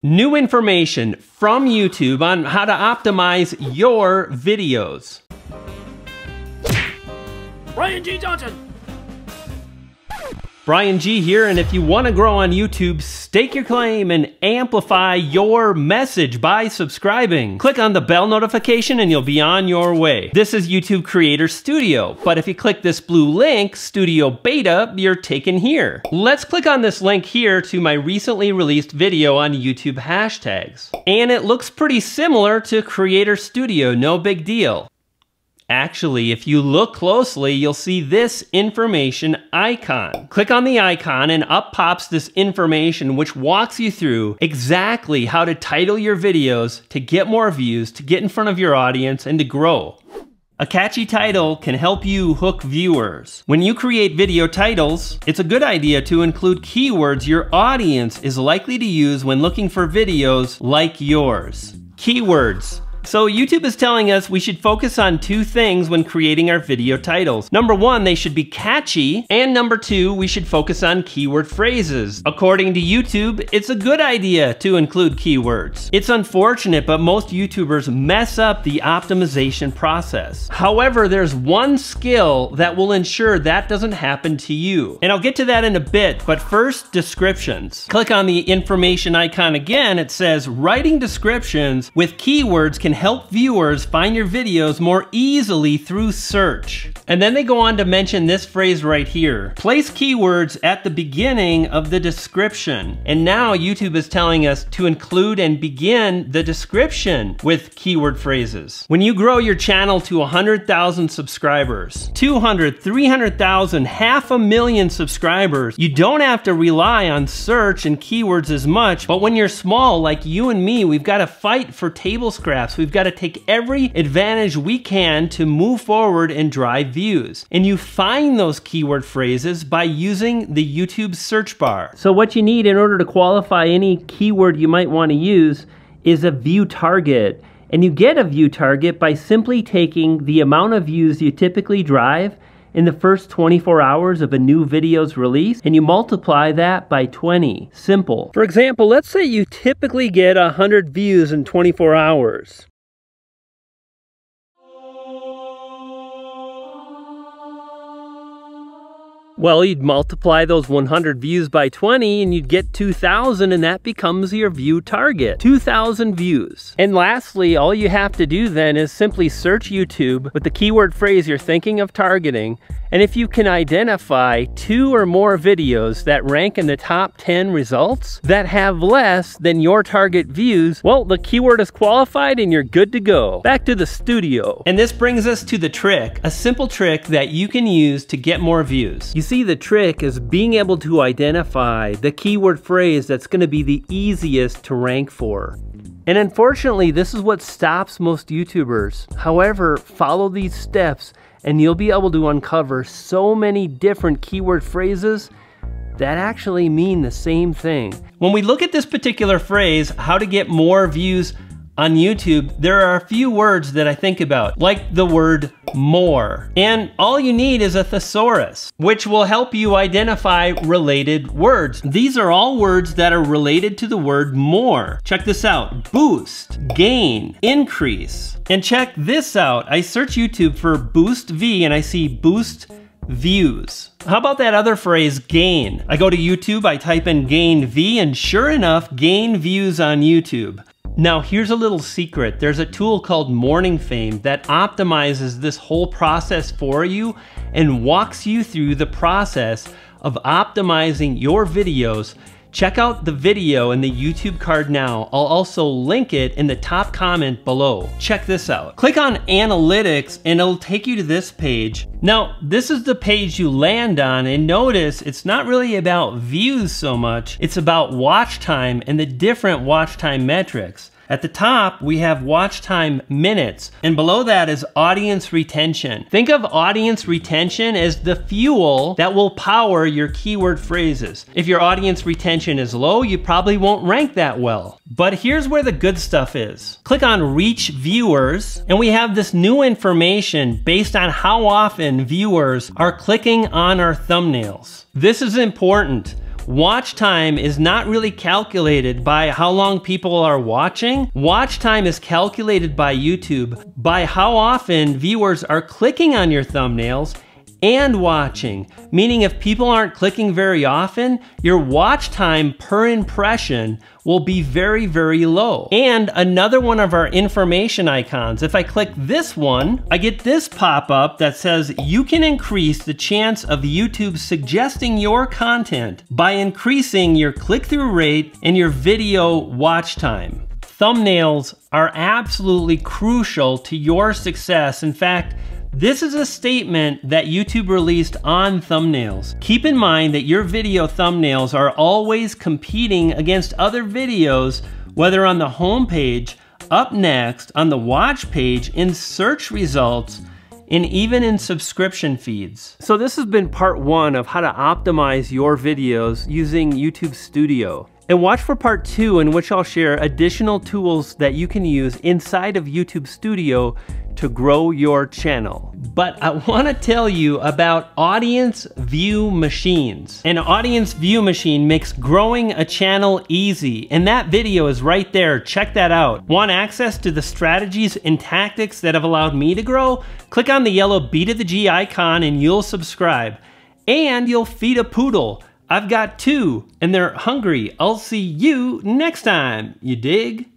New information from YouTube on how to optimize your videos. Brian G. Johnson. Brian G here, and if you want to grow on YouTube, stake your claim and amplify your message by subscribing. Click on the bell notification and you'll be on your way. This is YouTube Creator Studio, but if you click this blue link, Studio Beta, you're taken here. Let's click on this link here to my recently released video on YouTube hashtags. And it looks pretty similar to Creator Studio, no big deal. Actually, if you look closely, you'll see this information icon. Click on the icon and up pops this information which walks you through exactly how to title your videos to get more views, to get in front of your audience, and to grow. A catchy title can help you hook viewers. When you create video titles, it's a good idea to include keywords your audience is likely to use when looking for videos like yours. Keywords. So YouTube is telling us we should focus on two things when creating our video titles. Number one, they should be catchy, and number two, we should focus on keyword phrases. According to YouTube, it's a good idea to include keywords. It's unfortunate, but most YouTubers mess up the optimization process. However, there's one skill that will ensure that doesn't happen to you. And I'll get to that in a bit, but first, descriptions. Click on the information icon again. It says writing descriptions with keywords can help viewers find your videos more easily through search. And then they go on to mention this phrase right here. Place keywords at the beginning of the description. And now YouTube is telling us to include and begin the description with keyword phrases. When you grow your channel to 100,000 subscribers, 200, 300,000, 500,000 subscribers, you don't have to rely on search and keywords as much, but when you're small like you and me, we've got to fight for table scraps. We've got to take every advantage we can to move forward and drive views. And you find those keyword phrases by using the YouTube search bar. So what you need in order to qualify any keyword you might want to use is a view target. And you get a view target by simply taking the amount of views you typically drive in the first 24 hours of a new video's release, and you multiply that by 20. Simple. For example, let's say you typically get 100 views in 24 hours. Well, you'd multiply those 100 views by 20 and you'd get 2,000, and that becomes your view target. 2,000 views. And lastly, all you have to do then is simply search YouTube with the keyword phrase you're thinking of targeting, and if you can identify 2 or more videos that rank in the top 10 results that have less than your target views, well, the keyword is qualified and you're good to go. Back to the studio. And this brings us to the trick, a simple trick that you can use to get more views. You see, the trick is being able to identify the keyword phrase that's going to be the easiest to rank for. And unfortunately, this is what stops most YouTubers. However, follow these steps and you'll be able to uncover so many different keyword phrases that actually mean the same thing. When we look at this particular phrase, how to get more views on YouTube, there are a few words that I think about, like the word more. And all you need is a thesaurus, which will help you identify related words. These are all words that are related to the word more. Check this out: boost, gain, increase. And check this out. I search YouTube for boost V and I see boost views. How about that other phrase, gain? I go to YouTube, I type in gain V, and sure enough, gain views on YouTube. Now here's a little secret. There's a tool called Morning Fame that optimizes this whole process for you and walks you through the process of optimizing your videos. Check out the video in the YouTube card now. I'll also link it in the top comment below. Check this out. Click on Analytics and it'll take you to this page. Now, this is the page you land on, and notice it's not really about views so much. It's about watch time and the different watch time metrics. At the top, we have watch time minutes, and below that is audience retention. Think of audience retention as the fuel that will power your keyword phrases. If your audience retention is low, you probably won't rank that well. But here's where the good stuff is. Click on Reach Viewers, and we have this new information based on how often viewers are clicking on our thumbnails. This is important. watch time is not really calculated by how long people are watching. Watch time is calculated by YouTube by how often viewers are clicking on your thumbnails and watching. Meaning if people aren't clicking very often, your watch time per impression will be very, very low. And another one of our information icons, if I click this one, I get this pop-up that says you can increase the chance of YouTube suggesting your content by increasing your click-through rate and your video watch time. Thumbnails are absolutely crucial to your success. In fact, this is a statement that YouTube released on thumbnails. Keep in mind that your video thumbnails are always competing against other videos, whether on the home page, up next, on the watch page, in search results, and even in subscription feeds. So this has been part 1 of how to optimize your videos using YouTube Studio. And watch for part 2, in which I'll share additional tools that you can use inside of YouTube Studio to grow your channel. But I want to tell you about audience view machines. An audience view machine makes growing a channel easy, and that video is right there. Check that out. Want access to the strategies and tactics that have allowed me to grow? Click on the yellow B to the G icon and you'll subscribe. And you'll feed a poodle. I've got 2, and they're hungry. I'll see you next time. You dig?